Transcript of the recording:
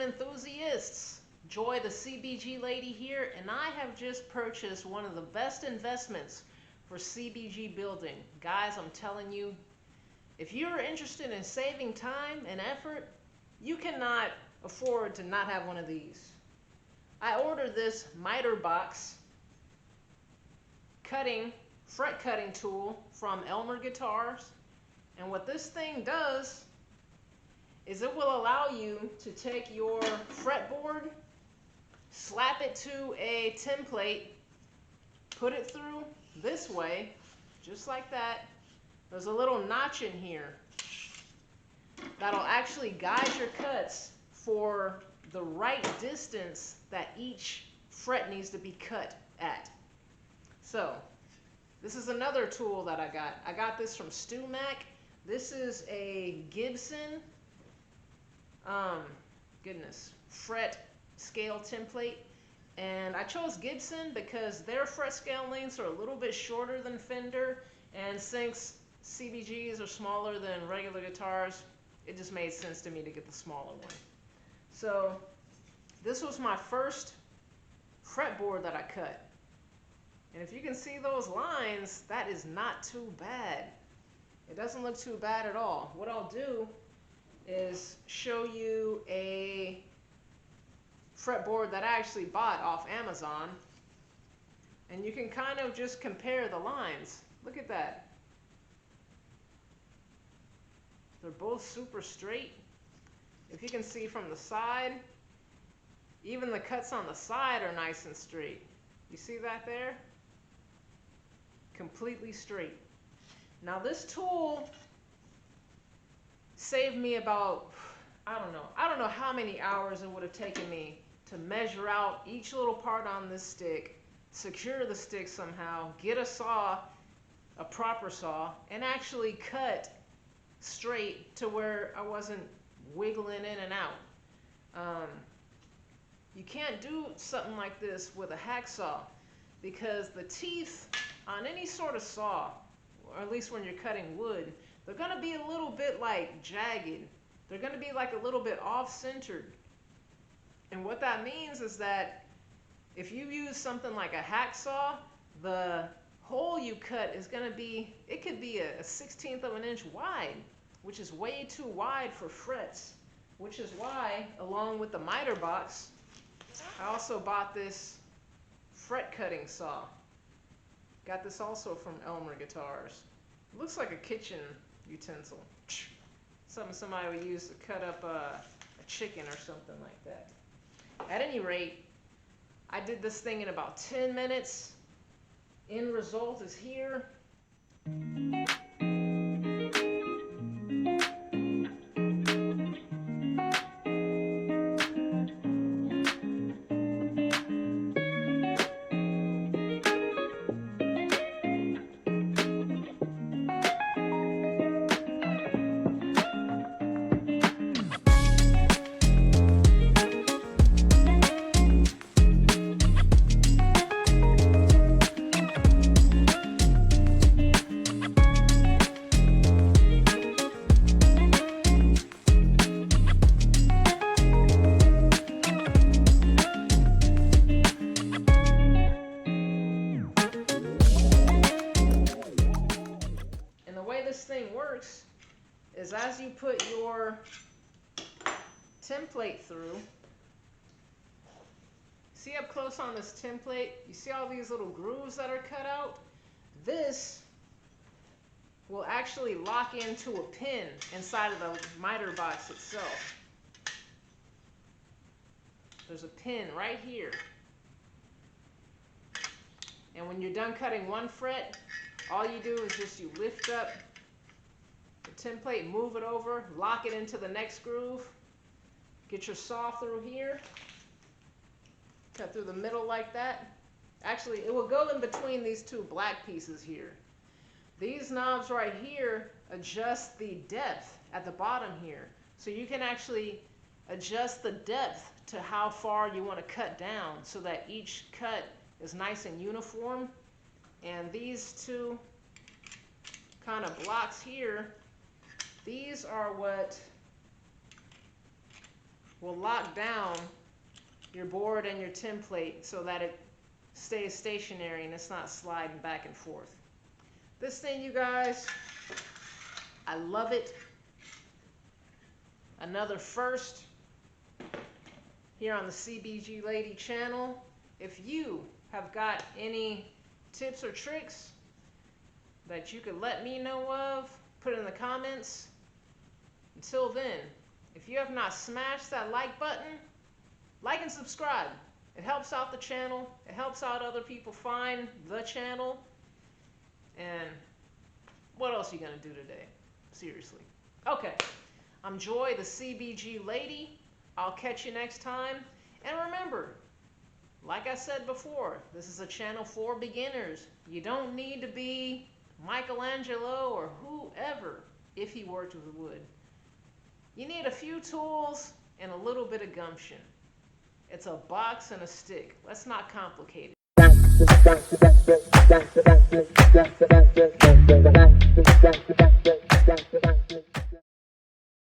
Enthusiasts, Joy the CBG lady here, and I have just purchased one of the best investments for CBG building. Guys, I'm telling you, if you're interested in saving time and effort, you cannot afford to not have one of these. I ordered this miter box fret cutting tool from Elmer Guitars, and what this thing does is it will allow you to take your fretboard, slap it to a template, put it through this way, just like that. There's a little notch in here that'll actually guide your cuts for the right distance that each fret needs to be cut at. So, this is another tool that I got. I got this from StewMac. This is a Gibson fret scale template, and I chose Gibson because their fret scale lengths are a little bit shorter than Fender, and since CBGs are smaller than regular guitars, it just made sense to me to get the smaller one. So this was my first fretboard that I cut, and if you can see those lines, that is not too bad. It doesn't look too bad at all. What I'll do is show you a fretboard that I actually bought off Amazon, and you can kind of just compare the lines. Look at that. They're both super straight. If you can see from the side, even the cuts on the side are nice and straight. You see that there? Completely straight. Now this tool saved me about, I don't know how many hours it would have taken me to measure out each little part on this stick, secure the stick somehow, get a saw, a proper saw, and actually cut straight to where I wasn't wiggling in and out. You can't do something like this with a hacksaw because the teeth on any sort of saw, or at least when you're cutting wood, they're going to be a little bit like jagged. They're going to be like a little bit off-centered. And what that means is that if you use something like a hacksaw, the hole you cut is going to be, it could be a 1/16 of an inch wide, which is way too wide for frets, which is why, along with the miter box, I also bought this fret cutting saw. Got this also from Elmer Guitars. It looks like a kitchen utensil. Something somebody would use to cut up a chicken or something like that. At any rate, I did this thing in about 10 minutes. End result is here. Thing works is as you put your template through, see up close on this template, you see all these little grooves that are cut out? This will actually lock into a pin inside of the miter box itself. There's a pin right here. And when you're done cutting one fret, all you do is just you lift up the template, move it over, lock it into the next groove, get your saw through here, cut through the middle like that. Actually, it will go in between these two black pieces here. These knobs right here adjust the depth at the bottom here. So you can actually adjust the depth to how far you want to cut down so that each cut is nice and uniform. And these two kind of blocks here, these are what will lock down your board and your template so that it stays stationary and it's not sliding back and forth. This thing, you guys, I love it. Another first here on the CBG Lady channel. If you have got any tips or tricks that you could let me know of, put it in the comments. Until then, if you have not smashed that like button, like and subscribe. It helps out the channel. It helps out other people find the channel. And what else are you going to do today? Seriously. Okay. I'm Joy, the CBG Lady. I'll catch you next time. And remember, like I said before, this is a channel for beginners. You don't need to be Michelangelo or whoever if he worked with wood. You need a few tools and a little bit of gumption. It's a box and a stick. Let's not complicate it.